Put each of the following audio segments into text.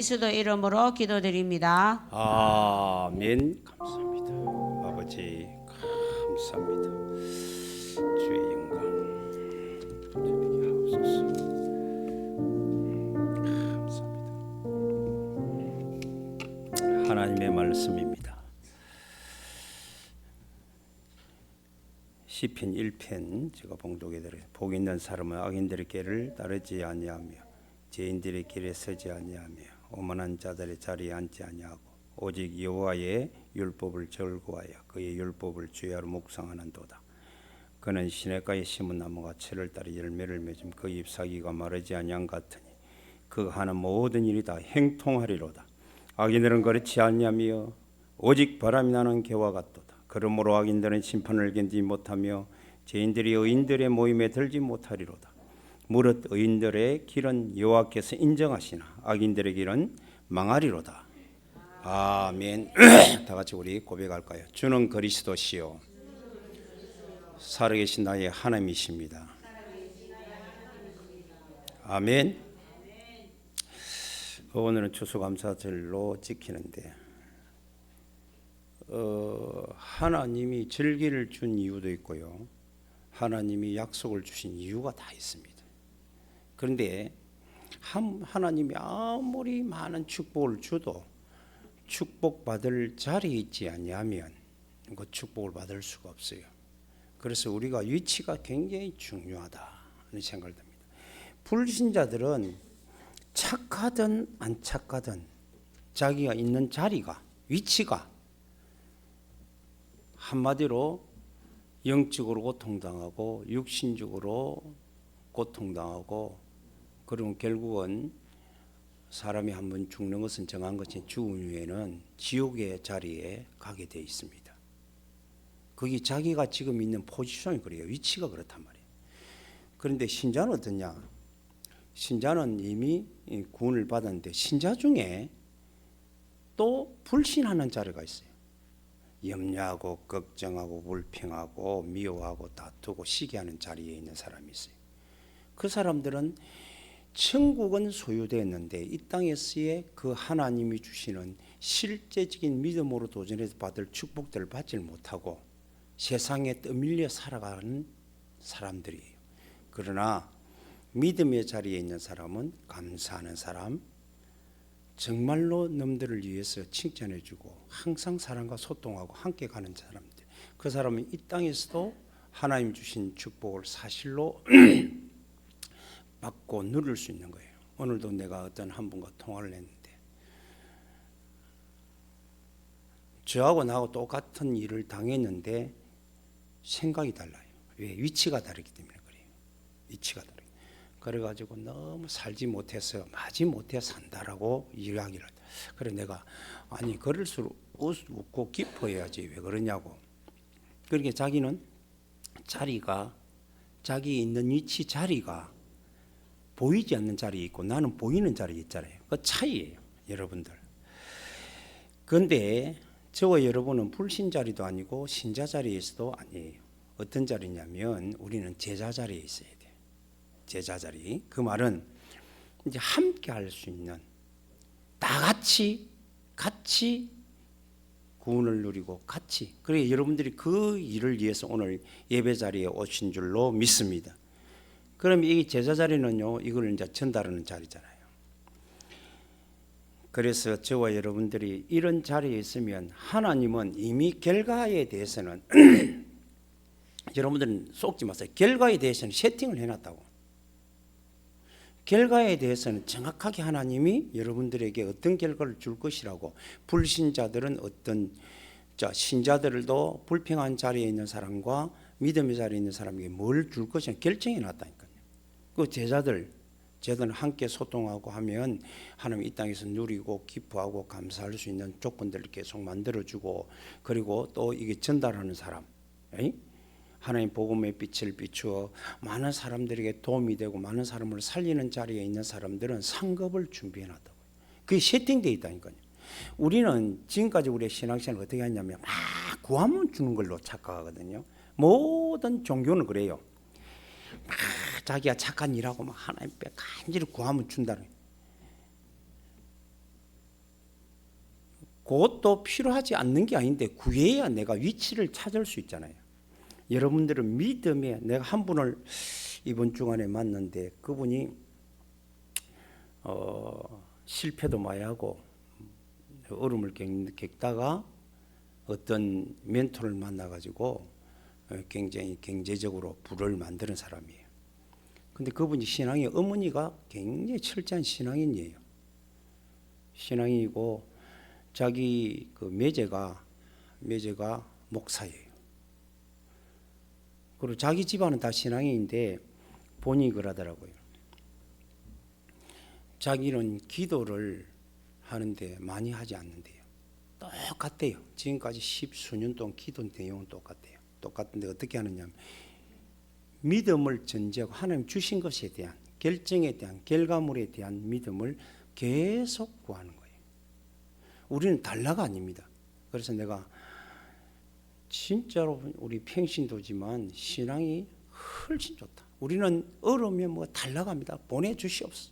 그리스도 이름으로 기도드립니다. 아멘. 감사합니다. 아버지 감사합니다. 주의 영광 드리게 하옵소서. 감사합니다. 하나님의 말씀입니다. 시편 1편 제가 봉독해 드려요. 복 있는 사람은 악인들의 길을 따르지 아니하며 죄인들의 길에 서지 아니하며 오만한 자들의 자리에 앉지 아니하고 오직 여호와의 율법을 즐거워하여 그의 율법을 주야로 묵상하는도다. 그는 시냇가에 심은 나무가 철을 따라 열매를 맺음 그 잎사귀가 마르지 아니한 같으니 그가 하는 모든 일이 다 행통하리로다. 악인들은 그렇지 아니하며 오직 바람이 나는 개와 같도다. 그러므로 악인들은 심판을 견디지 못하며 죄인들이 의인들의 모임에 들지 못하리로다. 무릇 의인들의 길은 여호와께서 인정하시나 악인들의 길은 망하리로다. 아멘. 다 같이 우리 고백할까요? 주는 그리스도시요 살아계신 나의 하나님이십니다. 아멘. 오늘은 추수감사절로 지키는데 하나님이 절기를 준 이유도 있고요, 하나님이 약속을 주신 이유가 다 있습니다. 그런데 하나님이 아무리 많은 축복을 줘도 축복받을 자리에 있지 아니하면 그 축복을 받을 수가 없어요. 그래서 우리가 위치가 굉장히 중요하다 하는 생각을 듭니다. 불신자들은 착하든 안 착하든 자기가 있는 자리가, 위치가 한마디로 영적으로 고통당하고 육신적으로 고통당하고, 그러면 결국은 사람이 한번 죽는 것은 정한 것이 죽은 후에는 지옥의 자리에 가게 되어 있습니다. 거기 자기가 지금 있는 포지션이 그래요. 위치가 그렇단 말이에요. 그런데 신자는 어떠냐? 신자는 이미 구원을 받았는데 신자 중에 또 불신하는 자리가 있어요. 염려하고 걱정하고 불평하고 미워하고 다투고 시기하는 자리에 있는 사람이 있어요. 그 사람들은 천국은 소유되었는데 이 땅에서의 그 하나님이 주시는 실제적인 믿음으로 도전해서 받을 축복들을 받지 못하고 세상에 떠밀려 살아가는 사람들이에요. 그러나 믿음의 자리에 있는 사람은 감사하는 사람, 정말로 남들을 위해서 칭찬해주고 항상 사람과 소통하고 함께 가는 사람들, 그 사람은 이 땅에서도 하나님 주신 축복을 사실로 받고 누릴 수 있는 거예요. 오늘도 내가 어떤 한 분과 통화를 했는데 저하고 나하고 똑같은 일을 당했는데 생각이 달라요. 왜? 위치가 다르기 때문에 그래요. 위치가 다르기. 그래가지고 너무 살지 못해서 마지 못해 산다라고 이야기를 하다. 그래 내가 아니 그럴수록 웃고 기뻐해야지 왜 그러냐고. 그러니까 자기는 자리가, 자기 있는 위치 자리가 보이지 않는 자리에 있고 나는 보이는 자리에 있잖아요. 그 차이예요, 여러분들. 그런데 저와 여러분은 불신 자리도 아니고 신자 자리에서도 아니에요. 어떤 자리냐면 우리는 제자 자리에 있어야 돼요. 제자 자리. 그 말은 이제 함께 할 수 있는, 다 같이 구원을 누리고 같이. 그래 여러분들이 그 일을 위해서 오늘 예배 자리에 오신 줄로 믿습니다. 그럼 이 제자 자리는요, 이걸 이제 전달하는 자리잖아요. 그래서 저와 여러분들이 이런 자리에 있으면 하나님은 이미 결과에 대해서는 여러분들은 속지 마세요. 결과에 대해서는 세팅을 해놨다고. 결과에 대해서는 정확하게 하나님이 여러분들에게 어떤 결과를 줄 것이라고. 불신자들은 어떤, 신자들도 불평한 자리에 있는 사람과 믿음의 자리에 있는 사람에게 뭘 줄 것이냐 결정해 놨다니까요. 그 제자들은 함께 소통하고 하면 하나님 이 땅에서 누리고 기뻐하고 감사할 수 있는 조건들을 계속 만들어주고, 그리고 또 이게 전달하는 사람, 하나님 복음의 빛을 비추어 많은 사람들에게 도움이 되고 많은 사람을 살리는 자리에 있는 사람들은 상급을 준비해놨다고요. 그게 세팅되어 있다니까요. 우리는 지금까지 우리의 신앙생활을 어떻게 했냐면 막 구하면 주는 걸로 착각하거든요. 모든 종교는 그래요. 막 자기가 착한 일하고 막 하나님 앞에 간절히 구하면 준다는. 그것도 필요하지 않는 게 아닌데 구해야 내가 위치를 찾을 수 있잖아요. 여러분들은 믿음에 내가 한 분을 이번 주간에 만났는데 그분이 실패도 많이 하고 어려움을 겪다가 어떤 멘토를 만나가지고 굉장히 경제적으로 부를 만드는 사람이에요. 근데 그분이 신앙이 어머니가 굉장히 철저한 신앙인이에요. 신앙이고 자기 그 매제가 목사예요. 그리고 자기 집안은 다 신앙인인데 본인이 그러더라고요. 자기는 기도를 하는데 많이 하지 않는데요. 똑같대요. 지금까지 10수년 동안 기도 내용은 똑같대요. 똑같은데 어떻게 하느냐, 믿음을 전제하고 하나님 주신 것에 대한 결정에 대한 결과물에 대한 믿음을 계속 구하는 거예요. 우리는 달라가 아닙니다. 그래서 내가 진짜로 우리 평신도지만 신앙이 훨씬 좋다. 우리는 어려우면 뭐 달라갑니다. 보내주시옵소서.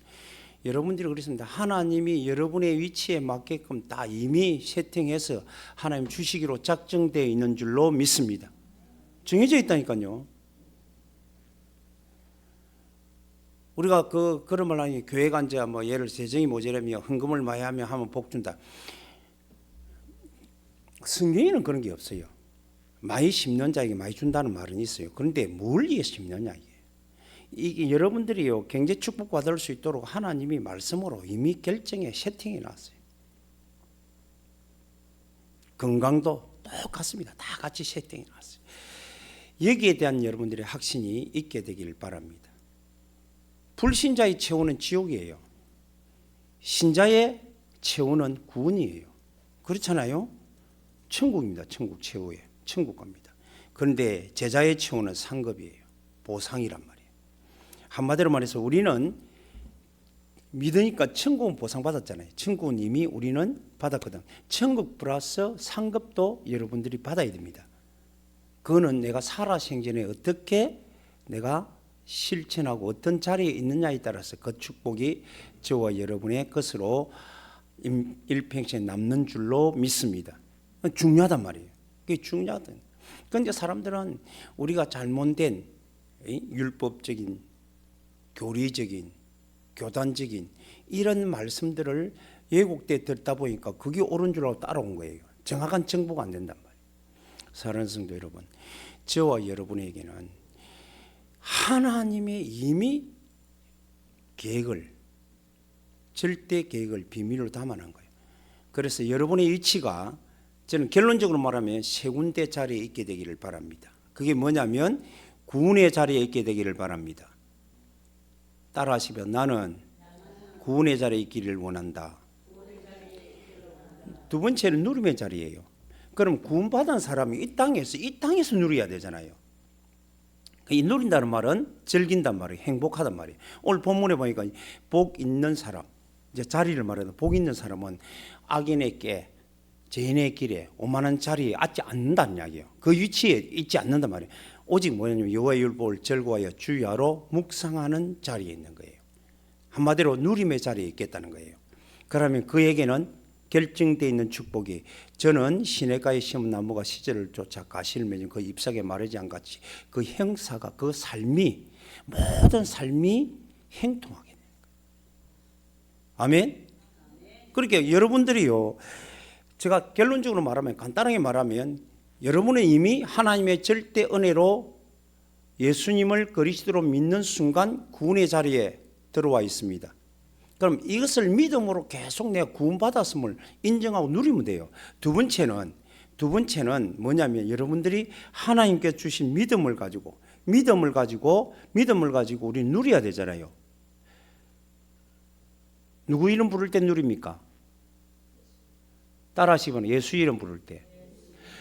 여러분들이 그랬습니다. 하나님이 여러분의 위치에 맞게끔 다 이미 세팅해서 하나님 주시기로 작정되어 있는 줄로 믿습니다. 정해져 있다니까요. 우리가 그런 말 하니 교회 간자 뭐 예를 재정이 모자라며 헌금을 많이 하면 복 준다. 성경에는 그런 게 없어요. 많이 심는 자에게 많이 준다는 말은 있어요. 그런데 뭘 위해 심느냐 이게 여러분들이요 경제 축복 받을 수 있도록 하나님이 말씀으로 이미 결정해 세팅해 놨어요. 건강도 똑같습니다. 다 같이 세팅해 놨어요. 여기에 대한 여러분들의 확신이 있게 되길 바랍니다. 불신자의 최후는 지옥이에요. 신자의 최후는 구원이에요. 그렇잖아요. 천국입니다. 천국 최후에 천국 갑니다. 그런데 제자의 최후는 상급이에요. 보상이란 말이에요. 한마디로 말해서 우리는 믿으니까 천국은 보상받았잖아요. 천국은 이미 우리는 받았거든. 천국 플러스 상급도 여러분들이 받아야 됩니다. 그거는 내가 살아생전에 어떻게 내가 실천하고 어떤 자리에 있느냐에 따라서 그 축복이 저와 여러분의 것으로 일평생 남는 줄로 믿습니다. 중요하단 말이에요. 그게 중요하다. 그런데 사람들은 우리가 잘못된 율법적인, 교리적인, 교단적인 이런 말씀들을 예국때 듣다 보니까 그게 옳은 줄 알고 따라온 거예요. 정확한 정보가 안 된단 말이에요. 사랑하는 성도 여러분, 저와 여러분에게는 하나님의 이미 계획을, 절대 계획을 비밀로 담아놓은 거예요. 그래서 여러분의 위치가 저는 결론적으로 말하면 세 군데 자리에 있게 되기를 바랍니다. 그게 뭐냐면 구원의 자리에 있게 되기를 바랍니다. 따라하시면 나는 구원의 자리에 있기를 원한다. 두 번째는 누림의 자리예요. 그럼 구원받은 사람이 이 땅에서 누려야 되잖아요. 이 누린다는 말은 즐긴단 말이에요. 행복하단 말이에요. 오늘 본문에 보니까 복 있는 사람, 이제 자리를 말해도 복 있는 사람은 악인의 꾀, 죄인의 길에 오만한 자리에 앉지 않는다는 이야기예요. 그 위치에 있지 않는단 말이에요. 오직 뭐냐면 여호와의 율법을 절거하여 주야로 묵상하는 자리에 있는 거예요. 한마디로 누림의 자리에 있겠다는 거예요. 그러면 그에게는 결정되어 있는 축복이, 저는 시냇가에 심은 나무가 시절을 쫓아 가시를 맺은 그 잎사귀에 마르지 않같이 그 형사가, 그 삶이, 모든 삶이 행통하게 되는 거예요. 아멘. 그렇게 여러분들이요, 제가 결론적으로 말하면, 간단하게 말하면 여러분은 이미 하나님의 절대 은혜로 예수님을 그리스도로 믿는 순간 구원의 자리에 들어와 있습니다. 그럼 이것을 믿음으로 계속 내가 구원받았음을 인정하고 누리면 돼요. 두 번째는 뭐냐면 여러분들이 하나님께 주신 믿음을 가지고 우리 누려야 되잖아요. 누구 이름 부를 때 누립니까? 따라하시거나 예수 이름 부를 때.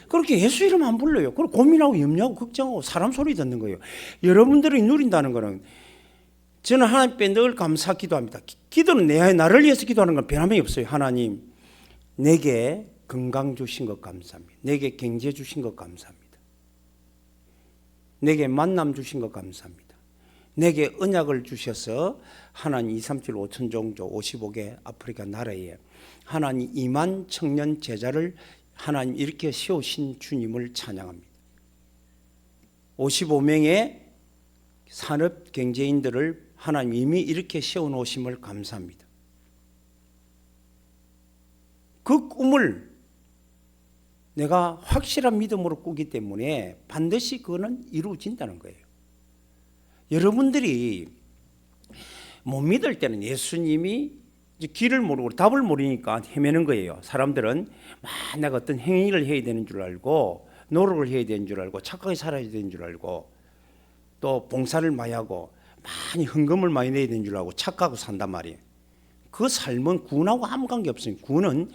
그렇게 예수 이름 안 불러요. 그걸 고민하고 염려하고 걱정하고 사람 소리 듣는 거예요. 여러분들이 누린다는 거는, 저는 하나님께 늘 감사 기도합니다. 기도는 나를 위해서 기도하는 건 변함이 없어요. 하나님, 내게 건강 주신 것 감사합니다. 내게 경제 주신 것 감사합니다. 내게 만남 주신 것 감사합니다. 내게 언약을 주셔서 하나님 2, 3, 7, 5천 종족 55개 아프리카 나라에 하나님 2만 청년 제자를 하나님 이렇게 세우신 주님을 찬양합니다. 55명의 산업 경제인들을 하나님 이미 이렇게 세워놓으심을 감사합니다. 그 꿈을 내가 확실한 믿음으로 꾸기 때문에 반드시 그거는 이루어진다는 거예요. 여러분들이 못 믿을 때는 예수님이 길을 모르고 답을 모르니까 헤매는 거예요. 사람들은 내가 어떤 행위를 해야 되는 줄 알고 노력을 해야 되는 줄 알고 착하게 살아야 되는 줄 알고 또 봉사를 많이 하고 많이 헌금을 많이 내야 되는 줄 알고 착하고 산단 말이에요. 그 삶은 구원하고 아무 관계 없습니다. 구원은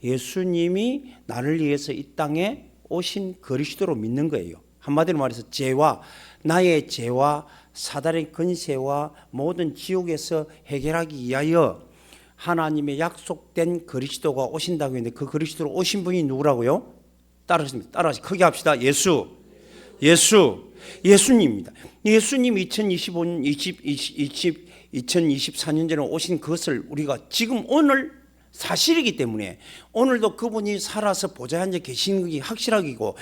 예수님이 나를 위해서 이 땅에 오신 그리스도로 믿는 거예요. 한마디로 말해서 나의 죄와 사단의 권세와 모든 지옥에서 해결하기 위하여 하나님의 약속된 그리스도가 오신다고 했는데 그 그리스도로 오신 분이 누구라고요? 따라서 크게 합시다. 예수님입니다. 예수님 2024년 전에 오신 그것을 우리가 지금 오늘 사실이기 때문에 오늘도 그분이 살아서 보좌에 앉아 계시는 게 확실하기고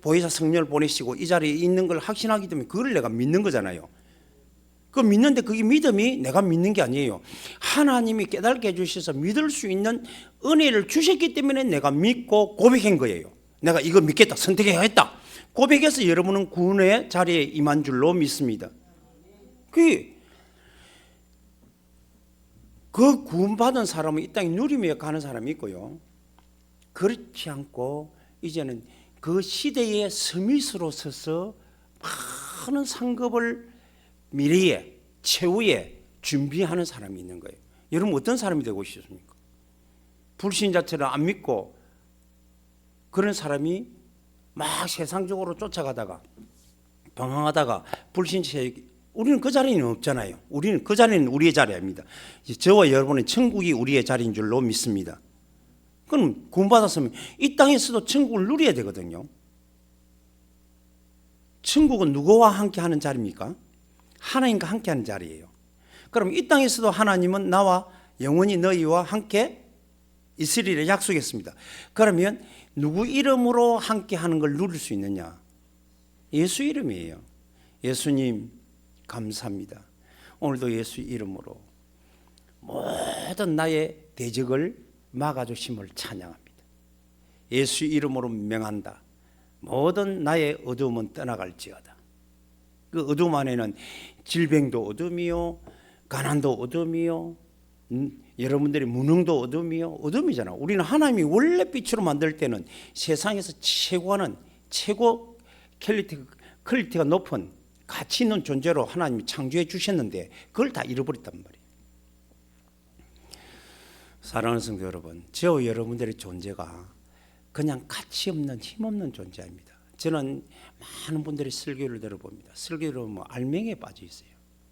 보혜사 성령을 보내시고 이 자리에 있는 걸 확신하기 때문에 그걸 내가 믿는 거잖아요. 그 믿는데 그게 믿음이 내가 믿는 게 아니에요. 하나님이 깨닫게 해주셔서 믿을 수 있는 은혜를 주셨기 때문에 내가 믿고 고백한 거예요. 내가 이거 믿겠다, 선택해야겠다. 고백해서 여러분은 구원의 자리에 임한 줄로 믿습니다. 그 구원받은 사람은 이 땅에 누리며 가는 사람이 있고요. 그렇지 않고 이제는 그 시대의 서밋으로 서서 많은 상급을 미래에 최후에 준비하는 사람이 있는 거예요. 여러분 어떤 사람이 되고 싶습니까? 불신자처럼 안 믿고 그런 사람이 막 세상적으로 쫓아가다가 방황하다가 불신자, 우리는 그 자리는 없잖아요. 우리는 그 자리는 우리의 자리입니다. 저와 여러분의 천국이 우리의 자리인 줄로 믿습니다. 그럼 구원받았으면 이 땅에서도 천국을 누려야 되거든요. 천국은 누구와 함께 하는 자리입니까? 하나님과 함께 하는 자리예요. 그럼 이 땅에서도 하나님은 나와 영원히 너희와 함께 있으리라 약속했습니다. 그러면 누구 이름으로 함께 하는 걸 누릴 수 있느냐? 예수 이름이에요. 예수님 감사합니다. 오늘도 예수 이름으로 모든 나의 대적을 막아주심을 찬양합니다. 예수 이름으로 명한다. 모든 나의 어두움은 떠나갈지어다. 그 어두움 안에는 질병도 어둠이요, 가난도 어둠이요, 여러분들의 무능도 어둠이요, 어둠이잖아. 우리는 하나님이 원래 빛으로 만들 때는 세상에서 최고 퀄리티가 높은 가치 있는 존재로 하나님이 창조해 주셨는데 그걸 다 잃어버렸단 말이에요. 사랑하는 성도 여러분, 저와 여러분들의 존재가 그냥 가치 없는 힘없는 존재입니다. 저는 많은 분들이 설교를 들어봅니다. 설교를 뭐 알맹이에 빠져 있어요.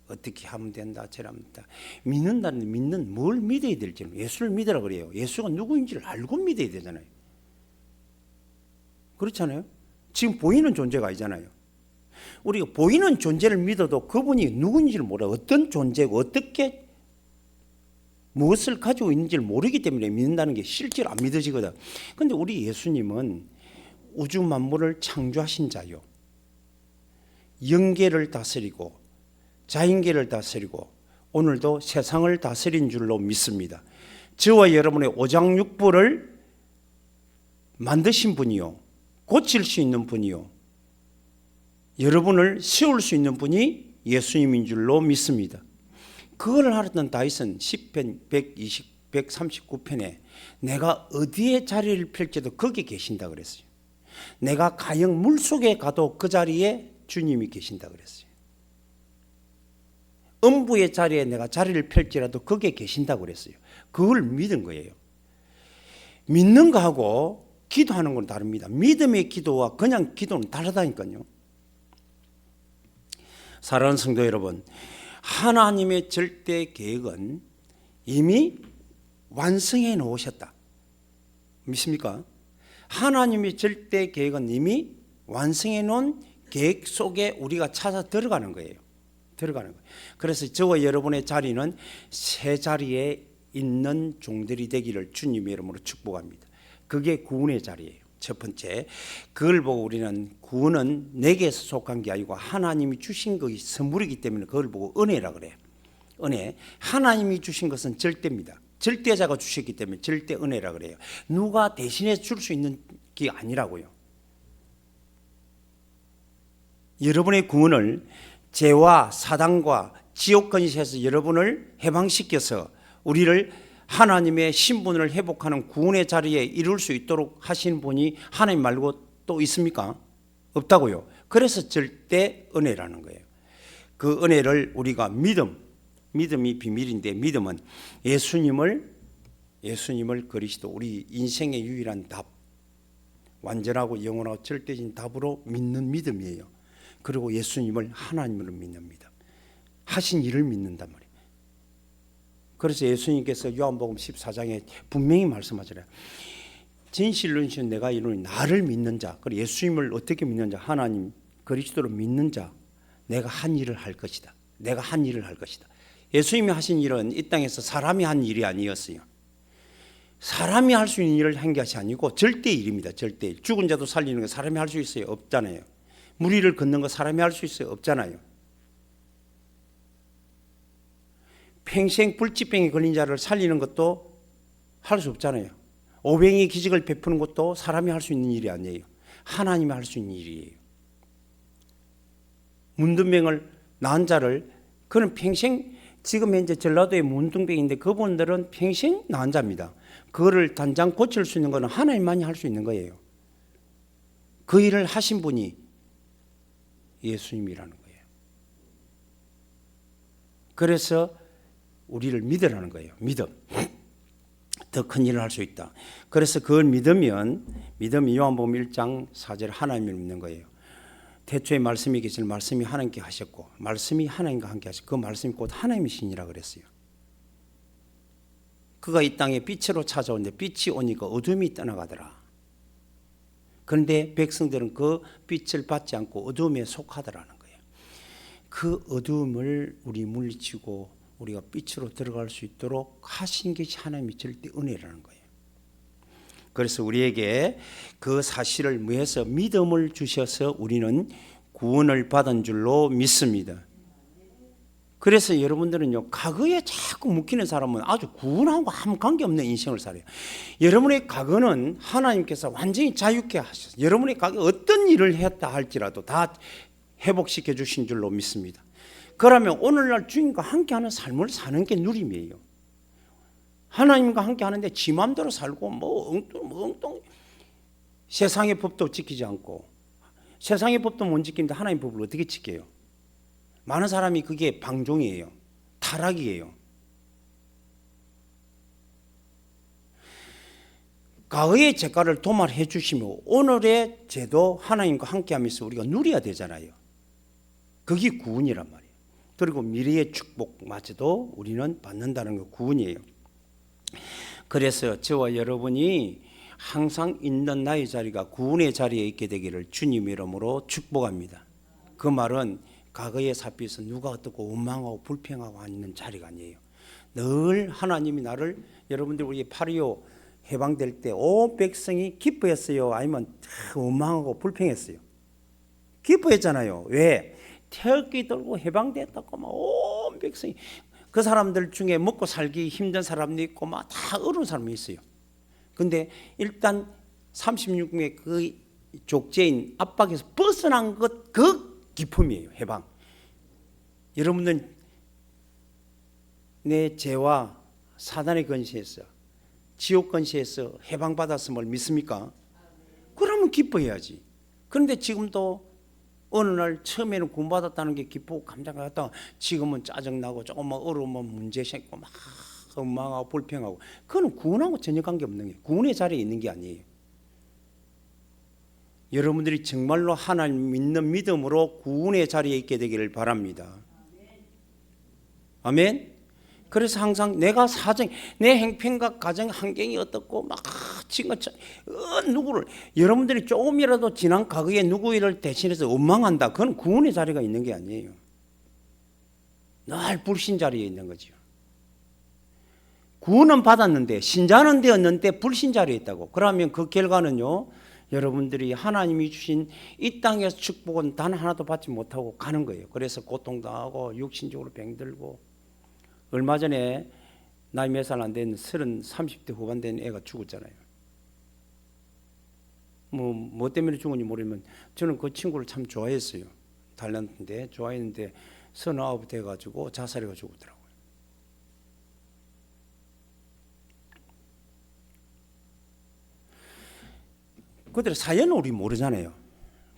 어떻게 하면 된다, 저러면 된다. 믿는 뭘 믿어야 될지는 예수를 믿으라 그래요. 예수가 누구인지를 알고 믿어야 되잖아요. 그렇잖아요. 지금 보이는 존재가 아니잖아요. 우리가 보이는 존재를 믿어도 그분이 누구인지를 몰라. 어떤 존재고 어떻게 무엇을 가지고 있는지를 모르기 때문에 믿는다는 게 실제로 안 믿어지거든. 그런데 우리 예수님은 우주 만물을 창조하신 자요, 영계를 다스리고 자연계를 다스리고 오늘도 세상을 다스린 줄로 믿습니다. 저와 여러분의 오장육부를 만드신 분이요, 고칠 수 있는 분이요, 여러분을 세울 수 있는 분이 예수님인 줄로 믿습니다. 그걸 알았던 다윗은 시편 139편에 내가 어디에 자리를 펼쳐도 거기 계신다 그랬어요. 내가 가영 물속에 가도 그 자리에 주님이 계신다 그랬어요. 음부의 자리에 내가 자리를 펼지라도 거기에 계신다고 그랬어요. 그걸 믿은 거예요. 믿는 거하고 기도하는 건 다릅니다. 믿음의 기도와 그냥 기도는 다르다니까요. 사랑하는 성도 여러분, 하나님의 절대 계획은 이미 완성해 놓으셨다. 믿습니까? 하나님의 절대 계획은 이미 완성해 놓은 계획 속에 우리가 찾아 들어가는 거예요. 그래서 저와 여러분의 자리는 새 자리에 있는 종들이 되기를 주님의 이름으로 축복합니다. 그게 구원의 자리예요. 첫 번째, 그걸 보고 우리는 구원은 내게서 속한 게 아니고 하나님이 주신 것이 선물이기 때문에 그걸 보고 은혜라 그래요. 은혜, 하나님이 주신 것은 절대입니다. 절대자가 주셨기 때문에 절대 은혜라 그래요. 누가 대신해 줄 수 있는 게 아니라고요. 여러분의 구원을 죄와 사단과 지옥 근시에서 여러분을 해방시켜서 우리를 하나님의 신분을 회복하는 구원의 자리에 이룰 수 있도록 하신 분이 하나님 말고 또 있습니까? 없다고요. 그래서 절대 은혜라는 거예요. 그 은혜를 우리가 믿음이 비밀인데, 믿음은 예수님을 그리스도, 우리 인생의 유일한 답, 완전하고 영원하고 절대적인 답으로 믿는 믿음이에요. 그리고 예수님을 하나님으로 믿는 믿음, 하신 일을 믿는단 말이에요. 그래서 예수님께서 요한복음 14장에 분명히 말씀하시래요. 진실로 내가 이루니 나를 믿는 자, 그리고 예수님을 어떻게 믿는 자, 하나님 그리스도를 믿는 자, 내가 한 일을 할 것이다. 내가 한 일을 할 것이다. 예수님이 하신 일은 이 땅에서 사람이 한 일이 아니었어요. 사람이 할 수 있는 일을 한 것이 아니고 절대 일입니다. 절대 일. 죽은 자도 살리는 거 사람이 할 수 있어요? 없잖아요. 무리를 걷는 거 사람이 할 수 있어요? 없잖아요. 평생 불치병에 걸린 자를 살리는 것도 할 수 없잖아요. 오병이 기적을 베푸는 것도 사람이 할 수 있는 일이 아니에요. 하나님이 할 수 있는 일이에요. 문둥병을 낳은 자를, 그는 평생, 지금 현재 전라도에 문둥병인데 그분들은 평생 낳은 자입니다. 그거를 단장 고칠 수 있는 것은 하나님만이 할 수 있는 거예요. 그 일을 하신 분이 예수님이라는 거예요. 그래서 우리를 믿으라는 거예요. 믿음. 더 큰 일을 할 수 있다. 그래서 그걸 믿으면, 믿음이 요한복음 1장 4절 하나님을 믿는 거예요. 태초에 말씀이 계실, 말씀이 하나님께 하셨고 말씀이 하나님과 함께 하셨고 그 말씀이 곧 하나님이시니라 그랬어요. 그가 이 땅에 빛으로 찾아오는데 빛이 오니까 어둠이 떠나가더라. 그런데 백성들은 그 빛을 받지 않고 어둠에 속하더라는 거예요. 그 어둠을 우리 물리치고 우리가 빛으로 들어갈 수 있도록 하신 것이 하나님의 절대 은혜라는 거예요. 그래서 우리에게 그 사실을 위해서 믿음을 주셔서 우리는 구원을 받은 줄로 믿습니다. 그래서 여러분들은요, 과거에 자꾸 묶이는 사람은 아주 구원하고 아무 관계없는 인생을 살아요. 여러분의 과거는 하나님께서 완전히 자유케 하셨어요. 여러분의 과거 어떤 일을 했다 할지라도 다 회복시켜 주신 줄로 믿습니다. 그러면 오늘날 주님과 함께하는 삶을 사는 게 누림이에요. 하나님과 함께 하는데 지 맘대로 살고 엉뚱 세상의 법도 지키지 않고, 세상의 법도 못 지키는데 하나님의 법을 어떻게 지켜요? 많은 사람이 그게 방종이에요. 타락이에요. 과거의 죄가를 도말해 주시며 오늘의 죄도 하나님과 함께하면서 우리가 누려야 되잖아요. 그게 구원이란 말이에요. 그리고 미래의 축복마저도 우리는 받는다는 게 구원이에요. 그래서 저와 여러분이 항상 있는 나의 자리가 구원의 자리에 있게 되기를 주님의 이름으로 축복합니다. 그 말은 과거의 사피에서 누가 어떻고 원망하고 불평하고 하는 자리가 아니에요. 늘 하나님이 나를, 여러분들 우리 8.25 해방될 때 온 백성이 기뻐했어요? 아니면 원망하고 불평했어요? 기뻐했잖아요. 왜? 태극기 들고 해방됐다고 막 온 백성이, 그 사람들 중에 먹고 살기 힘든 사람도 있고 막 다 어려운 사람이 있어요. 근데 일단 36명의 그 족제인 압박에서 벗어난 것, 그 기쁨이에요. 해방. 여러분들 내 죄와 사단의 권세에서, 지옥 권세에서 해방받았음을 믿습니까? 그러면 기뻐해야지. 그런데 지금도 어느 날 처음에는 구원받았다는 게 기쁘고 감사가 갔다가 지금은 짜증나고 조금만 어려우면 문제 생기고 막 원망하고 불평하고, 그건 구원하고 전혀 관계없는 거예요. 구원의 자리에 있는 게 아니에요. 여러분들이 정말로 하나님 믿는 믿음으로 구원의 자리에 있게 되기를 바랍니다. 아멘. 그래서 항상 내가 사정, 내 행편과 가정 환경이 어떻고 막 지금 누구를, 여러분들이 조금이라도 지난 과거에 누구를 대신해서 원망한다, 그건 구원의 자리가 있는 게 아니에요. 늘 불신 자리에 있는 거죠. 구원은 받았는데 신자는 되었는데 불신자로 있다고. 그러면 그 결과는요, 여러분들이 하나님이 주신 이 땅에서 축복은 단 하나도 받지 못하고 가는 거예요. 그래서 고통당하고 육신적으로 병들고. 얼마 전에 나이 몇 살 안 된 30대 후반 된 애가 죽었잖아요. 뭐 때문에 죽은지 모르면 저는 그 친구를 참 좋아했어요. 달란트인데 좋아했는데 39 돼가지고 자살해가 죽었더라고요. 그들의 사연은 우리 모르잖아요.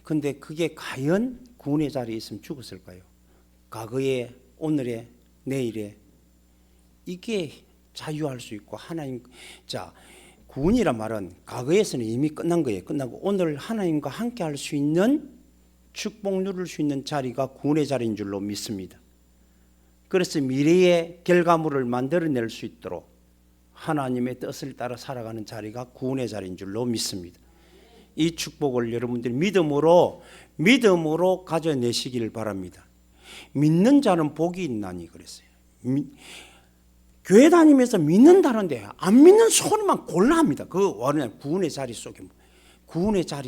근데 그게 과연 구원의 자리에 있으면 죽었을까요? 과거에, 오늘에, 내일에 이게 자유할 수 있고 하나님, 자, 구원이란 말은 과거에서는 이미 끝난 거예요. 끝나고 오늘 하나님과 함께 할 수 있는 축복 누릴 수 있는 자리가 구원의 자리인 줄로 믿습니다. 그래서 미래의 결과물을 만들어낼 수 있도록 하나님의 뜻을 따라 살아가는 자리가 구원의 자리인 줄로 믿습니다. 이 축복을 여러분들이 믿음으로 가져내시길 바랍니다. 믿는 자는 복이 있나니 그랬어요. 교회 다니면서 믿는다는데 안 믿는 소리만 골라합니다. 그 구원의 자리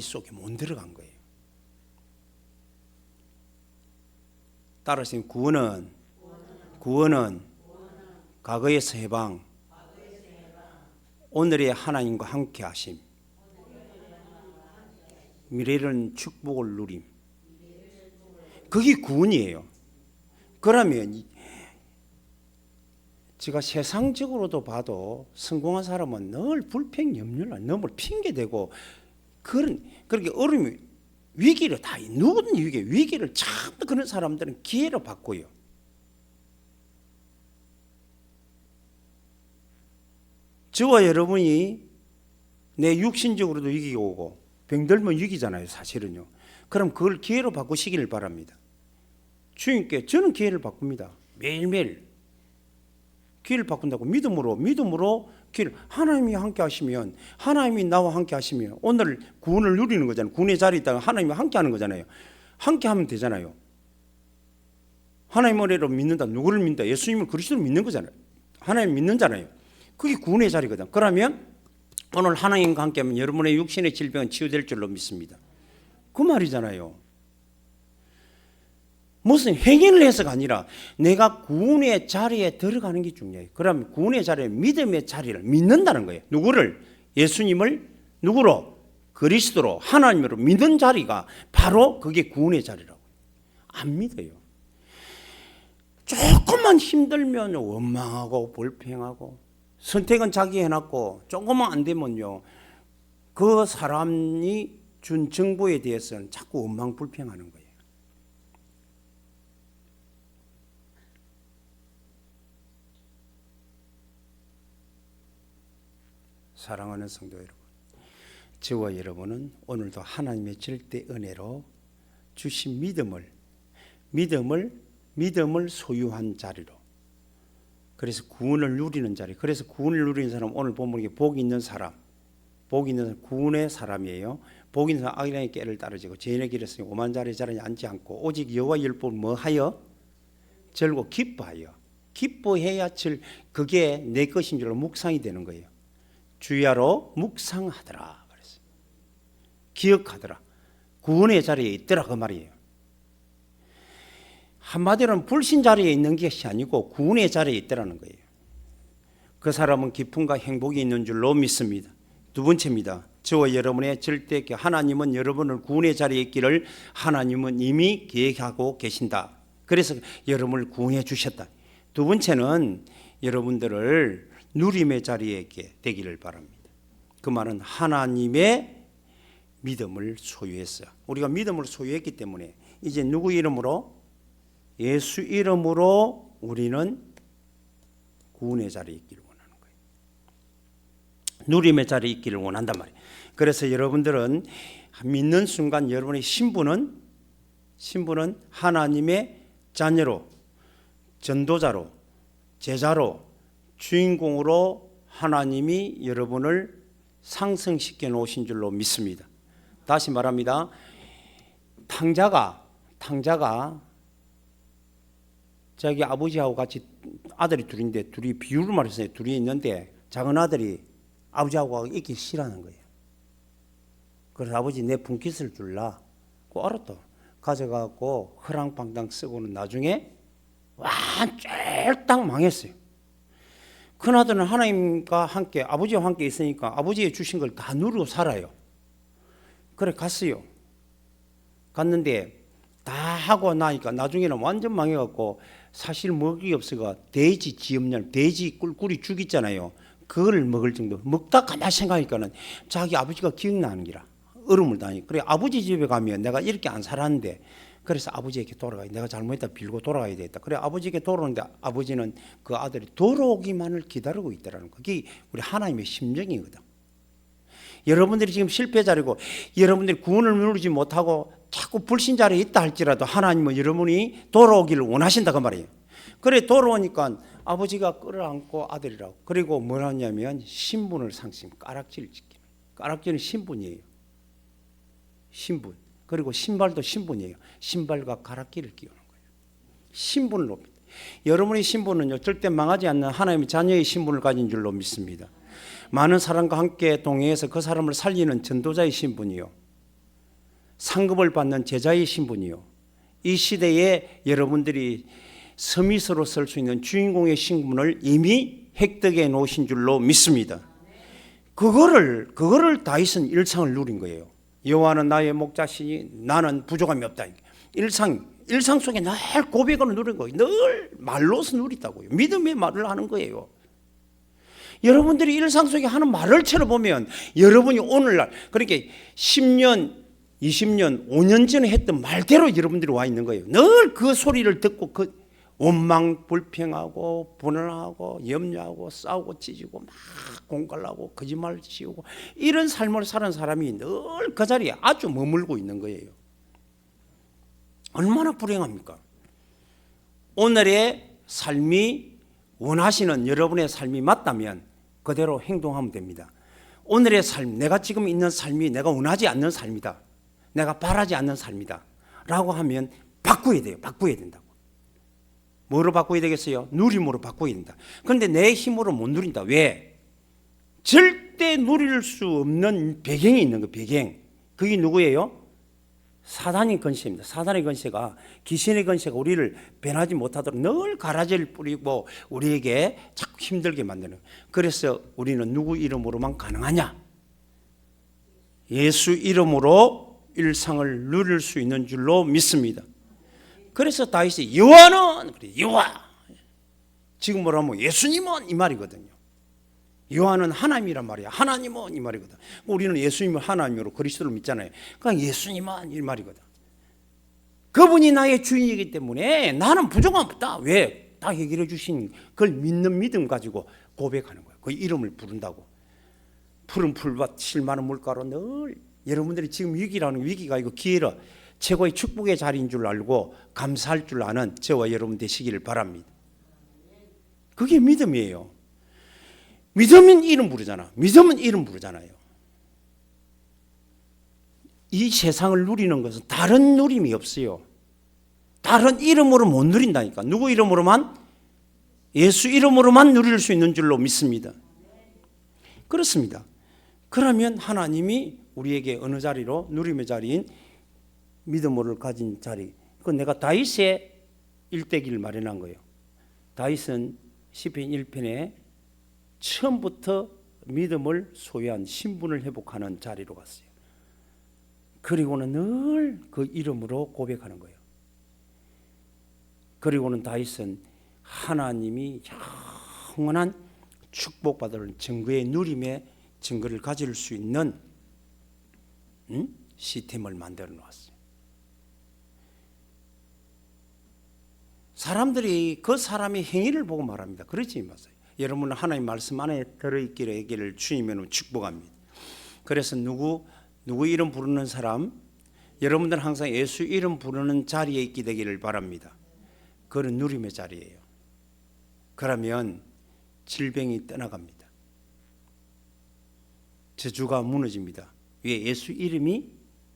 속에 못 들어간 거예요. 따라서 구원은 과거에서 해방, 오늘의 하나님과 함께 하심, 미래는 축복을 누림. 그게 구원이에요. 그러면 제가 세상적으로도 봐도 성공한 사람은 늘 불평, 염려를 너무 핑계대고 그렇게 어려움이 위기를 다 누구든 위기를 참 그런 사람들은 기회로 바꿔요. 저와 여러분이 내 육신적으로도 위기가 오고 병들면 위기잖아요, 사실은요. 그럼 그걸 기회로 바꾸시길 바랍니다. 주님께 저는 기회를 바꿉니다. 매일매일 기회를 바꾼다고 믿음으로 기회를, 하나님이 함께 하시면, 하나님이 나와 함께 하시면 오늘 구원을 누리는 거잖아요. 구원의 자리에 있다가 하나님이 함께 하는 거잖아요. 함께 하면 되잖아요. 하나님 은혜로 믿는다. 누구를 믿는다? 예수님을 그리스도를 믿는 거잖아요. 하나님 믿는잖아요. 그게 구원의 자리거든. 그러면 오늘 하나님과 함께하면 여러분의 육신의 질병은 치유될 줄로 믿습니다. 그 말이잖아요. 무슨 행위를 해서가 아니라 내가 구원의 자리에 들어가는 게 중요해요. 그러면 구원의 자리에 믿음의 자리를 믿는다는 거예요. 누구를? 예수님을 누구로? 그리스도로, 하나님으로 믿는 자리가 바로 그게 구원의 자리라고. 안 믿어요. 조금만 힘들면 원망하고 불평하고, 선택은 자기 해놨고 조금만 안 되면요, 그 사람이 준 정보에 대해서는 자꾸 원망 불평하는 거예요. 사랑하는 성도 여러분, 저와 여러분은 오늘도 하나님의 절대 은혜로 주신 믿음을 소유한 자리로, 그래서 구원을 누리는 자리, 그래서 구원을 누리는 사람, 오늘 보면 복 있는 사람, 구원의 사람이에요. 복 있는 사람, 악인의 깨를 따르지고 죄인의 길에 서니 오만자리에 자리에 앉지 않고 오직 여호와 율법을 뭐하여? 절고 기뻐해야 그게 내 것인 줄로 묵상이 되는 거예요. 주야로 묵상하더라 그랬어요. 기억하더라. 구원의 자리에 있더라 그 말이에요. 한마디로는 불신 자리에 있는 것이 아니고 구원의 자리에 있더라는 거예요. 그 사람은 기쁨과 행복이 있는 줄로 믿습니다. 두 번째입니다. 저와 여러분의 절대 하나님은 여러분을 구원의 자리에 있기를 하나님은 이미 계획하고 계신다. 그래서 여러분을 구원해 주셨다. 두 번째는 여러분들을 누림의 자리에 있게 되기를 바랍니다. 그 말은 하나님의 믿음을 소유했어요. 우리가 믿음을 소유했기 때문에 이제 누구 이름으로? 예수 이름으로 우리는 구원의 자리에 있기를 원하는 거예요. 누림의 자리에 있기를 원한단 말이에요. 그래서 여러분들은 믿는 순간 여러분의 신분은 하나님의 자녀로, 전도자로, 제자로, 주인공으로 하나님이 여러분을 상승시켜 놓으신 줄로 믿습니다. 다시 말합니다. 탕자가 자기 아버지하고 같이 아들이 둘인데 둘이 비유를 말했어요. 둘이 있는데 작은 아들이 아버지하고 있기 싫어하는 거예요. 그래서 아버지 내 분깃을 줄라. 그 알았다. 가져가고 허랑방당 쓰고는 나중에 쫄딱 망했어요. 큰아들은 하나님과 함께 아버지와 함께 있으니까 아버지의 주신 걸 다 누리고 살아요. 그래 갔어요. 갔는데 다 하고 나니까 나중에는 완전 망해갖고 사실 먹이 없어가 돼지 지엄살 돼지 꿀꿀이 죽 있잖아요. 그걸 먹을 정도. 먹다 가만히 생각하니까는 자기 아버지가 기억나는 기라. 얼음을 다니. 그래 아버지 집에 가면 내가 이렇게 안 살았는데 그래서 아버지에게 돌아가야 내가 잘못했다 빌고 돌아가야 되겠다. 그래 아버지에게 돌아오는데 아버지는 그 아들이 돌아오기만을 기다리고 있더라는 거. 그게 우리 하나님의 심정이거든. 여러분들이 지금 실패자리고 여러분들이 구원을 누리지 못하고 자꾸 불신자리에 있다 할지라도 하나님은 여러분이 돌아오기를 원하신다 그 말이에요. 그래 돌아오니까 아버지가 끌어안고 아들이라고. 그리고 뭘 하냐면 신분을 상심 까락지를 지키는. 까락지는 신분이에요. 신분. 그리고 신발도 신분이에요. 신발과 가락기를 끼우는 거예요. 신분을 높입니다. 여러분의 신분은요 절대 망하지 않는 하나님의 자녀의 신분을 가진 줄로 믿습니다. 많은 사람과 함께 동행해서 그 사람을 살리는 전도자의 신분이요, 상급을 받는 제자의 신분이요, 이 시대에 여러분들이 서밋으로 설 수 있는 주인공의 신분을 이미 획득해 놓으신 줄로 믿습니다. 그거를 다윗은 일상을 누린 거예요. 여호와는 나의 목자시니 나는 부족함이 없다. 일상 속에 늘 고백을 누린 거예요. 늘 말로서 누리다고요. 믿음의 말을 하는 거예요. 여러분들이 일상 속에 하는 말을 쳐다보면 여러분이 오늘날 그렇게 10년, 20년, 5년 전에 했던 말대로 여러분들이 와 있는 거예요. 늘 그 소리를 듣고 그 원망, 불평하고 분해하고 염려하고 싸우고 찢고 막 공갈하고 거짓말 지우고 이런 삶을 사는 사람이 늘 그 자리에 아주 머물고 있는 거예요. 얼마나 불행합니까? 오늘의 삶이 원하시는 여러분의 삶이 맞다면 그대로 행동하면 됩니다. 오늘의 삶, 내가 지금 있는 삶이 내가 원하지 않는 삶이다, 내가 바라지 않는 삶이다 라고 하면 바꿔야 돼요. 바꿔야 된다고. 뭐로 바꿔야 되겠어요? 누림으로 바꿔야 된다. 그런데 내 힘으로 못 누린다. 왜? 절대 누릴 수 없는 배경이 있는 거예요. 배경. 그게 누구예요? 사단의 건세입니다. 사단의 건세가, 귀신의 건세가 우리를 변하지 못하도록 늘 가라지를 뿌리고 우리에게 자꾸 힘들게 만드는 거예요. 그래서 우리는 누구 이름으로만 가능하냐? 예수 이름으로 일상을 누릴 수 있는 줄로 믿습니다. 그래서 다윗이 여호와는, 그래 여호와, 지금 뭐라면 예수님은 이 말이거든요. 여호와는 하나님이란 말이야. 하나님은 이 말이거든. 우리는 예수님을 하나님으로 그리스도를 믿잖아요. 그러니까 예수님은 이 말이거든. 그분이 나의 주인이기 때문에 나는 부족함 없다. 왜? 다 해결해 주신 그걸 믿는 믿음 가지고 고백하는 거예요. 그 이름을 부른다고. 푸른 풀밭 실 많은 물가로 늘 여러분들이 지금 위기라는 위기가 이거 기회라 최고의 축복의 자리인 줄 알고 감사할 줄 아는 저와 여러분 되시기를 바랍니다. 그게 믿음이에요. 믿음은 이름 부르잖아. 믿음은 이름 부르잖아요. 이 세상을 누리는 것은 다른 누림이 없어요. 다른 이름으로 못 누린다니까. 누구 이름으로만? 예수 이름으로만 누릴 수 있는 줄로 믿습니다. 그렇습니다. 그러면 하나님이 우리에게 어느 자리로, 누림의 자리인 믿음을 가진 자리, 그건 내가 다윗의 일대기를 마련한 거예요. 다윗은 시편 1편에 처음부터 믿음을 소유한 신분을 회복하는 자리로 갔어요. 그리고는 늘 그 이름으로 고백하는 거예요. 그리고는 다윗은 하나님이 영원한 축복받을 증거의 누림의 증거를 가질 수 있는 시스템을 만들어 놓았어요. 사람들이 그 사람의 행위를 보고 말합니다. 그렇지 마세요. 여러분은 하나님 말씀 안에 들어있기를 주님으로 축복합니다. 그래서 누구 이름 부르는 사람, 여러분들은 항상 예수 이름 부르는 자리에 있게 되기를 바랍니다. 그런 누림의 자리예요. 그러면 질병이 떠나갑니다. 저주가 무너집니다. 왜? 예수 이름이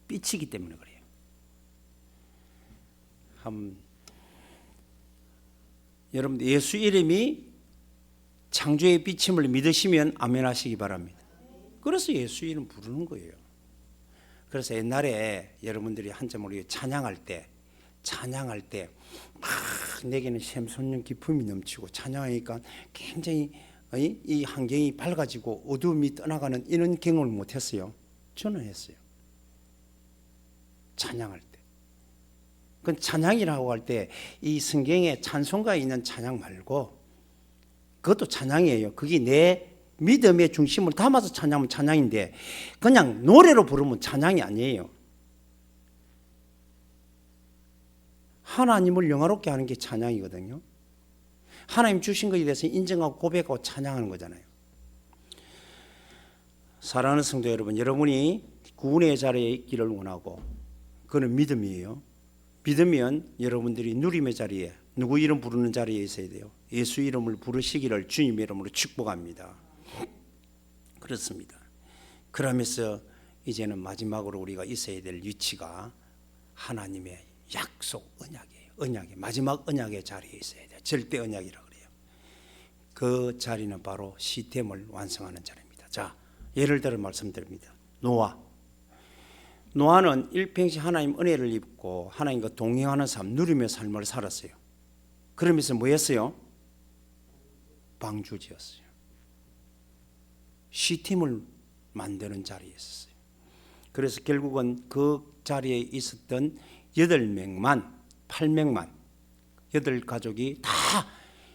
삐치기 때문에 그래요. 여러분들 예수 이름이 창조의 비침을 믿으시면 아멘 하시기 바랍니다. 그래서 예수 이름 부르는 거예요. 그래서 옛날에 여러분들이 한참 우리 찬양할 때 막 내게는 샘솟는 기쁨이 넘치고 찬양하니까 굉장히 이 환경이 밝아지고 어두움이 떠나가는 이런 경험을 못했어요. 저는 했어요. 찬양할 때. 그 찬양이라고 할 때 이 성경에 찬송가에 있는 찬양 말고 그것도 찬양이에요. 그게 내 믿음의 중심을 담아서 찬양하면 찬양인데 그냥 노래로 부르면 찬양이 아니에요. 하나님을 영화롭게 하는 게 찬양이거든요. 하나님 주신 것에 대해서 인정하고 고백하고 찬양하는 거잖아요. 사랑하는 성도 여러분, 여러분이 구원의 자리에 있기를 원하고 그는 믿음이에요. 믿으면 여러분들이 누림의 자리에 누구 이름 부르는 자리에 있어야 돼요. 예수 이름을 부르시기를 주님의 이름으로 축복합니다. 그렇습니다. 그러면서 이제는 마지막으로 우리가 있어야 될 위치가 하나님의 약속 언약이에요. 언약의 마지막 언약의 자리에 있어야 돼요. 절대 언약이라고 그래요. 그 자리는 바로 시스템을 완성하는 자리입니다. 자, 예를 들어 말씀드립니다. 노아는 일평시 하나님 은혜를 입고 하나님과 동행하는 삶, 누리며 삶을 살았어요. 그러면서 뭐 했어요? 방주 지었어요. 시스템을 만드는 자리에 있었어요. 그래서 결국은 그 자리에 있었던 8명만 8가족이 다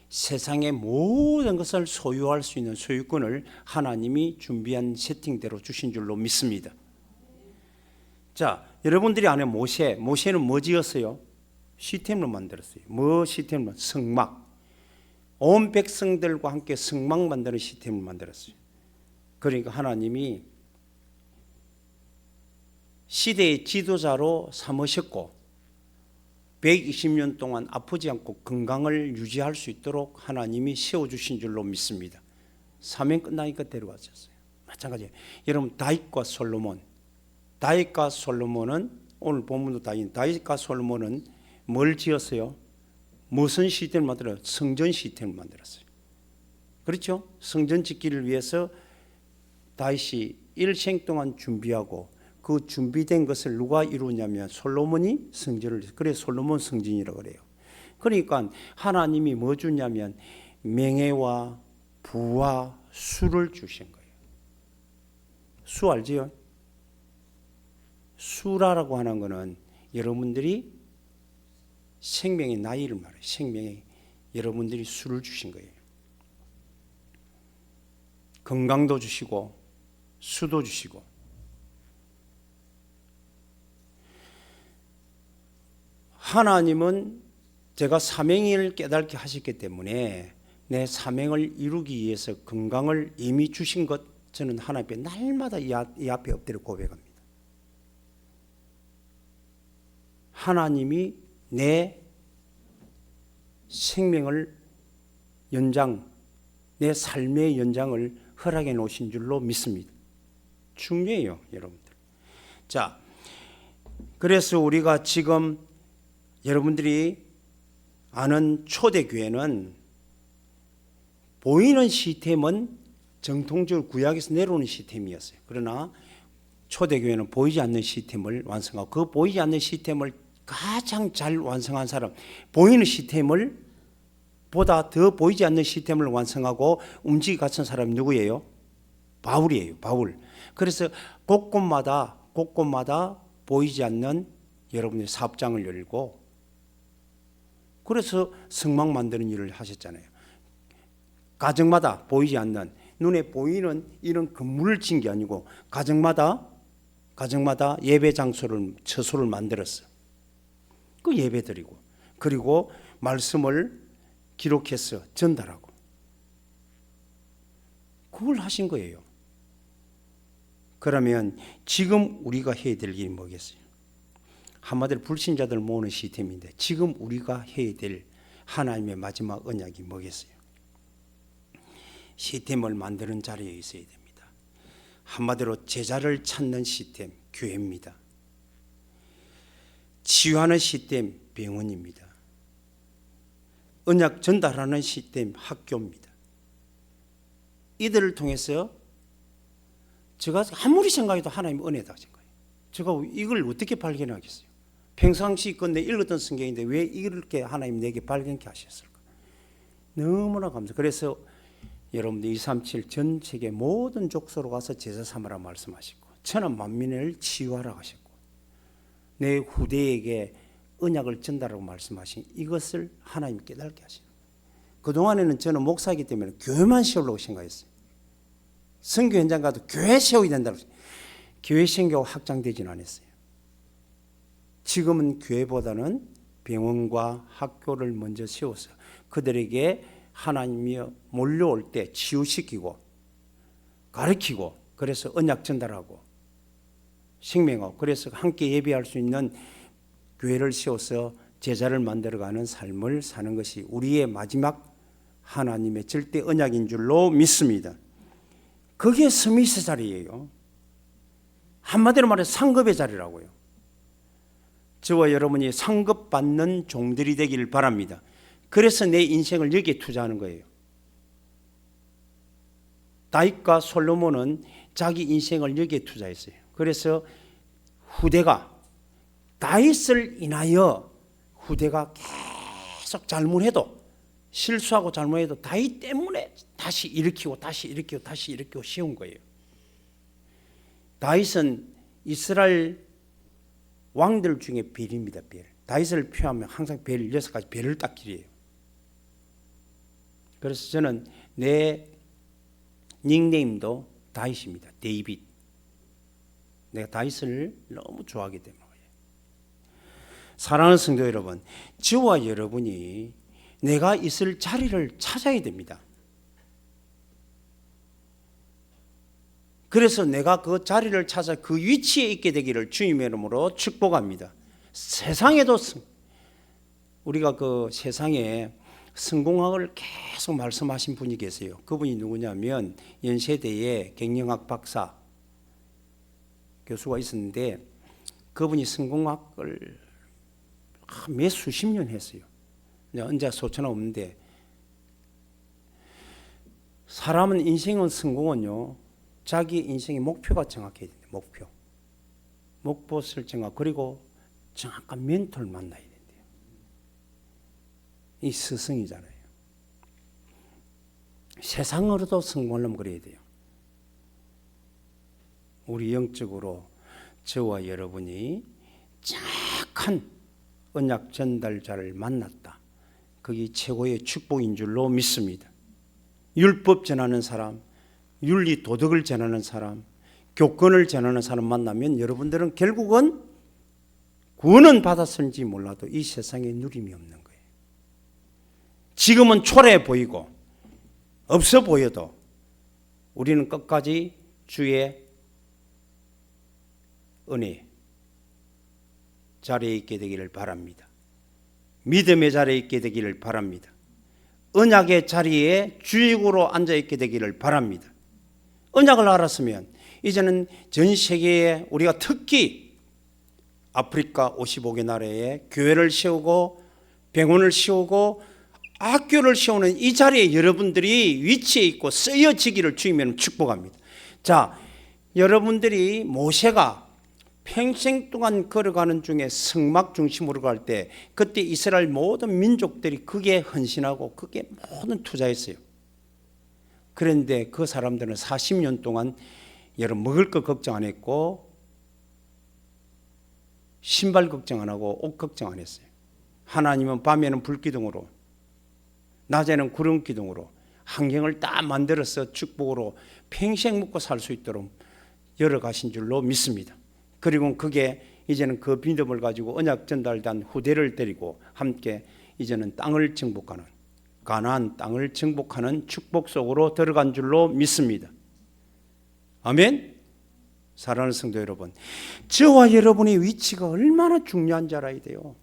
세상의 모든 것을 소유할 수 있는 소유권을 하나님이 준비한 세팅대로 주신 줄로 믿습니다. 자, 여러분들이 아는 모세는 뭐 지었어요? 시스템을 만들었어요. 뭐 시스템을? 성막. 온 백성들과 함께 성막 만드는 시스템을 만들었어요. 그러니까 하나님이 시대의 지도자로 삼으셨고 120년 동안 아프지 않고 건강을 유지할 수 있도록 하나님이 세워주신 줄로 믿습니다. 사명 끝나니까 데려가셨어요. 마찬가지예요. 여러분 다윗과 솔로몬은 오늘 본문도 다윗과 솔로몬은 뭘 지었어요? 무슨 시스템을 만들어요? 성전 시스템을 만들었어요. 그렇죠? 성전 짓기를 위해서 다윗이 일생 동안 준비하고 그 준비된 것을 누가 이루냐면 솔로몬이 성전을, 그래서 솔로몬 성전이라고 그래요. 그러니까 하나님이 뭐 주냐면 명예와 부와 수를 주신 거예요. 수 알지요? 수라라고 하는 거는 여러분들이 생명의 나이를 말해요. 생명의 여러분들이 수를 주신 거예요. 건강도 주시고 수도 주시고. 하나님은 제가 사명을 깨닫게 하셨기 때문에 내 사명을 이루기 위해서 건강을 이미 주신 것, 저는 하나님 앞에 날마다 이 앞에 엎드려 고백합니다. 하나님이 내 생명을 내 삶의 연장을 허락해 놓으신 줄로 믿습니다. 중요해요, 여러분들. 자, 그래서 우리가 지금 여러분들이 아는 초대교회는 보이는 시스템은 정통적으로 구약에서 내려오는 시스템이었어요. 그러나 초대교회는 보이지 않는 시스템을 완성하고 그 보이지 않는 시스템을 가장 잘 완성한 사람, 보이는 시스템을 보다 더 보이지 않는 시스템을 완성하고 움직이 갖춘 사람이 누구예요? 바울이에요. 바울. 그래서 곳곳마다 보이지 않는 여러분의 사업장을 열고 그래서 성막 만드는 일을 하셨잖아요. 가정마다 보이지 않는, 눈에 보이는 이런 건물을 지은 게 아니고 가정마다 예배 장소를, 처소를 만들었어. 그 예배 드리고 그리고 말씀을 기록해서 전달하고 그걸 하신 거예요. 그러면 지금 우리가 해야 될 일이 뭐겠어요? 한마디로 불신자들 모으는 시스템인데 지금 우리가 해야 될 하나님의 마지막 언약이 뭐겠어요? 시스템을 만드는 자리에 있어야 됩니다. 한마디로 제자를 찾는 시스템, 교회입니다. 치유하는 시스템, 병원입니다. 언약 전달하는 시스템 학교입니다. 이들을 통해서 제가 아무리 생각해도 하나님의 은혜다 생각해요. 제가 이걸 어떻게 발견하겠어요? 평상시 건데 읽었던 성경인데 왜 이렇게 하나님 내게 발견케 하셨을까? 너무나 감사. 그래서 여러분들 237 전 세계 모든 족속으로 가서 제자 삼으라 말씀하시고 천하 만민을 치유하라 하셨고 내 후대에게 언약을 전달하고 말씀하신 이것을 하나님 깨닫게 하시는 거예요. 그동안에는 저는 목사이기 때문에 교회만 세우려고 생각했어요. 선교 현장 가도 교회 세워야 된다고. 교회 선교가 확장되지는 않았어요. 지금은 교회보다는 병원과 학교를 먼저 세워서 그들에게 하나님이 몰려올 때 치유시키고 가르치고 그래서 언약 전달하고 생명하고 그래서 함께 예배할 수 있는 교회를 세워서 제자를 만들어가는 삶을 사는 것이 우리의 마지막 하나님의 절대 언약인 줄로 믿습니다. 그게 스미스 자리예요. 한마디로 말해서 상급의 자리라고요. 저와 여러분이 상급받는 종들이 되기를 바랍니다. 그래서 내 인생을 여기에 투자하는 거예요. 다윗과 솔로몬은 자기 인생을 여기에 투자했어요. 그래서 후대가 다윗을 인하여 후대가 계속 잘못해도 실수하고 잘못해도 다윗 때문에 다시 일으키고 다시 일으키고 다시 일으키고 세운 거예요. 다윗은 이스라엘 왕들 중에 별입니다. 별. 다윗을 표하면 항상 별 6가지 별을 딱 길이에요. 그래서 저는 내 닉네임도 다윗입니다. 데이빗. 내가 다윗을 너무 좋아하기 때문에. 사랑하는 성도 여러분, 저와 여러분이 내가 있을 자리를 찾아야 됩니다. 그래서 내가 그 자리를 찾아 그 위치에 있게 되기를 주님의 이름으로 축복합니다. 세상에도 우리가 그 세상에 성공학을 계속 말씀하신 분이 계세요. 그분이 누구냐면 연세대의 경영학 박사 교수가 있었는데 그분이 성공학을 몇 수십 년 했어요. 언제 소천하 없는데 사람은 인생은 성공은요 자기 인생의 목표가 정확해야 된대요. 목표 설정하고 그리고 정확한 멘토를 만나야 된대요. 이 스승이잖아요. 세상으로도 성공하려면 그래야 돼요. 우리 영적으로 저와 여러분이 정확한 언약 전달자를 만났다. 그게 최고의 축복인 줄로 믿습니다. 율법 전하는 사람, 윤리 도덕을 전하는 사람, 교권을 전하는 사람 만나면 여러분들은 결국은 구원은 받았을지 몰라도 이 세상에 누림이 없는 거예요. 지금은 초라해 보이고 없어 보여도 우리는 끝까지 주의 은혜 자리에 있게 되기를 바랍니다. 믿음의 자리에 있게 되기를 바랍니다. 언약의 자리에 주역으로 앉아있게 되기를 바랍니다. 언약을 알았으면 이제는 전 세계에 우리가 특히 아프리카 55개 나라에 교회를 세우고 병원을 세우고 학교를 세우는 이 자리에 여러분들이 위치해 있고 쓰여지기를 주님은 축복합니다. 자, 여러분들이 모세가 평생 동안 걸어가는 중에 성막 중심으로 갈 때 그때 이스라엘 모든 민족들이 그게 헌신하고 그게 모든 투자했어요. 그런데 그 사람들은 40년 동안 여러분 먹을 거 걱정 안 했고 신발 걱정 안 하고 옷 걱정 안 했어요. 하나님은 밤에는 불기둥으로 낮에는 구름기둥으로 환경을 다 만들어서 축복으로 평생 먹고 살 수 있도록 열어가신 줄로 믿습니다. 그리고 그게 이제는 그 믿음을 가지고 언약 전달된 후대를 데리고 함께 이제는 땅을 정복하는 가나안 땅을 정복하는 축복 속으로 들어간 줄로 믿습니다. 아멘. 사랑하는 성도 여러분, 저와 여러분의 위치가 얼마나 중요한지 알아야 돼요.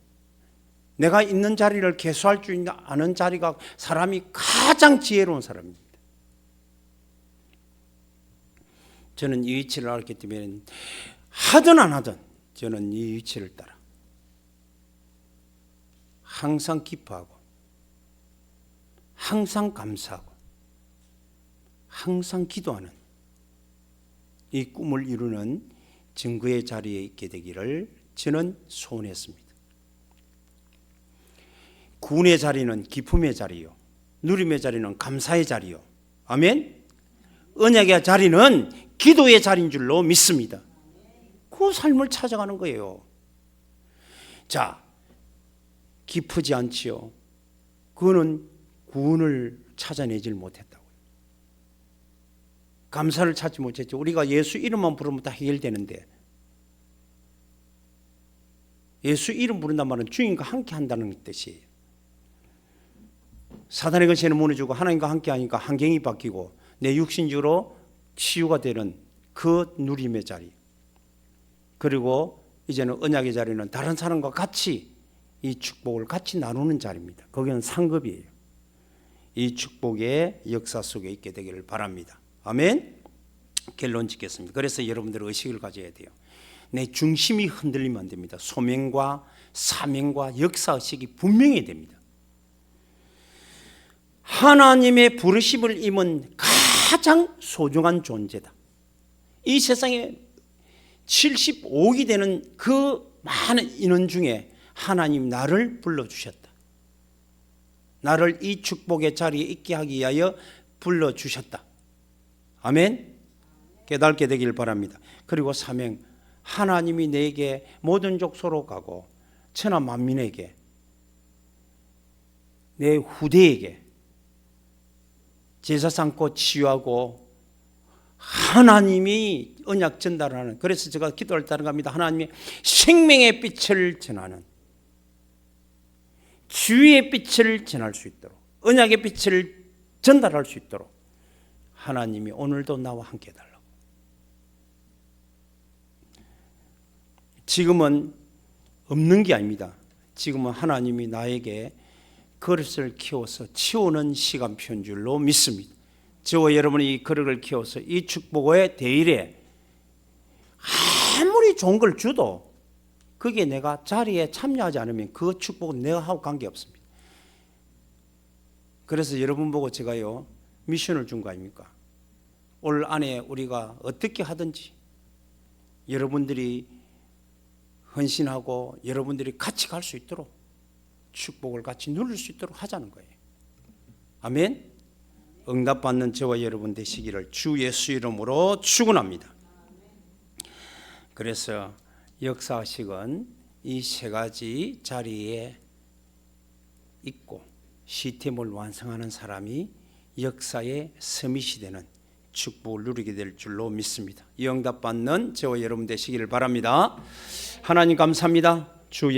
내가 있는 자리를 개수할 줄 아는 자리가 사람이 가장 지혜로운 사람입니다. 저는 이 위치를 알기 때문에 하든 안 하든 저는 이 위치를 따라 항상 기뻐하고 항상 감사하고 항상 기도하는 이 꿈을 이루는 증거의 자리에 있게 되기를 저는 소원했습니다. 구원의 자리는 기쁨의 자리요, 누림의 자리는 감사의 자리요, 아멘. 언약의 자리는 기도의 자리인 줄로 믿습니다. 그 삶을 찾아가는 거예요. 자, 기쁘지 않지요. 그거는 구원을 찾아내질 못했다고요. 감사를 찾지 못했죠. 우리가 예수 이름만 부르면 다 해결되는데, 예수 이름 부른단 말은 주님과 함께 한다는 뜻이에요. 사단의 것에는 무너지고 하나님과 함께 하니까 환경이 바뀌고 내 육신적으로 치유가 되는 그 누림의 자리, 그리고 이제는 언약의 자리는 다른 사람과 같이 이 축복을 같이 나누는 자리입니다. 거기는 상급이에요. 이 축복의 역사 속에 있게 되기를 바랍니다. 아멘. 결론 짓겠습니다. 그래서 여러분들 의식을 가져야 돼요. 내 중심이 흔들리면 안 됩니다. 소명과 사명과 역사의식이 분명히 됩니다. 하나님의 부르심을 입은 가장 소중한 존재다. 이 세상에 75억이 되는 그 많은 인원 중에 하나님 나를 불러주셨다. 나를 이 축복의 자리에 있게 하기 위하여 불러주셨다. 아멘. 깨닫게 되길 바랍니다. 그리고 사명, 하나님이 내게 모든 족속으로 가고 천하 만민에게, 내 후대에게 제사 삼고 치유하고 하나님이 언약 전달하는, 그래서 제가 기도할 때 합니다. 하나님이 생명의 빛을 전하는, 주의 빛을 전할 수 있도록, 언약의 빛을 전달할 수 있도록 하나님이 오늘도 나와 함께 해달라고. 지금은 없는 게 아닙니다. 지금은 하나님이 나에게 그릇을 키워서 치우는 시간표인 줄로 믿습니다. 저와 여러분이 이 그릇을 키워서 이 축복의 대일에 아무리 좋은 걸 줘도 그게 내가 자리에 참여하지 않으면 그 축복은 내가 하고 관계없습니다. 그래서 여러분 보고 제가요 미션을 준 거 아닙니까? 올 안에 우리가 어떻게 하든지 여러분들이 헌신하고 여러분들이 같이 갈 수 있도록 축복을 같이 누릴 수 있도록 하자는 거예요. 아멘. 응답받는 저와 여러분 되시기를 주 예수 이름으로 축원합니다. 그래서 역사식은 이 세 가지 자리에 있고 시스템을 완성하는 사람이 역사의 서밋이 되는 축복을 누리게 될 줄로 믿습니다. 이 응답받는 저와 여러분 되시기를 바랍니다. 하나님 감사합니다. 주